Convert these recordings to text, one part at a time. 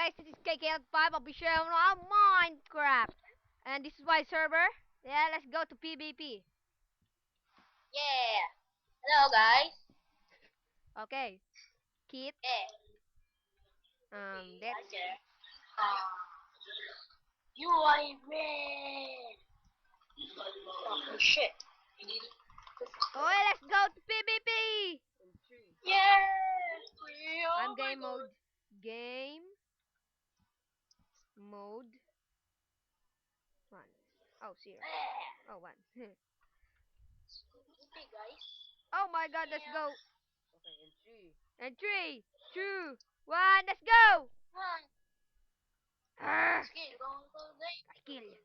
guys, this is KK5 official on Minecraft. And this is my server. Yeah, let's go to PvP. Yeah. Hello guys. Okay. Kit. Yeah. That's Roger. You are red. Oh shit. okay, let's go to PvP. Yeah. I'm game mode. Game mode 1. Oh, 0. Oh, 1. Okay guys. Oh my god, let's Yeah. go. And 3, 2, 1, let's go. One. Ah, Skill. Go. I kill you.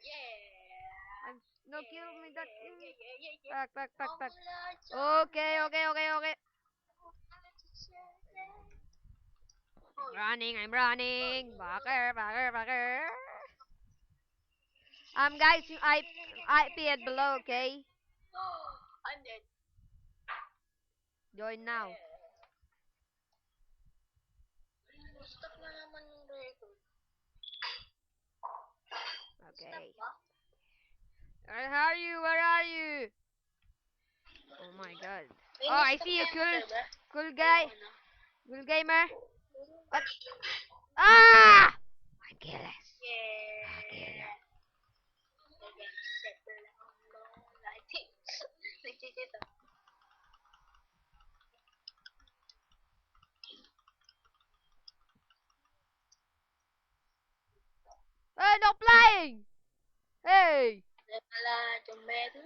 Yeah. No, kill me that. Yeah. Back. Okay. I'm running. Backer. Guys, IP at below, okay? I'm dead. Join now. Stop na naman yung record. Okay. Stop ba? Where are you? Oh my god. May Oh, I stop see you, na yung server. cool guy. Ano? Cool gamer. What? Ah! I kill it. Yeah. Settle lang lighting. Nagchichet. Hey, no playing! Hey! Pala, tumeto.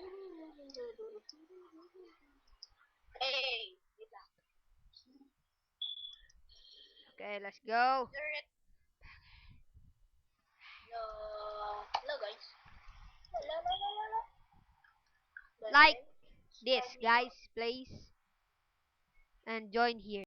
Hey! Wait lang. Okay, let's go. Hello guys. Hello. Like this, guys, please. And join here.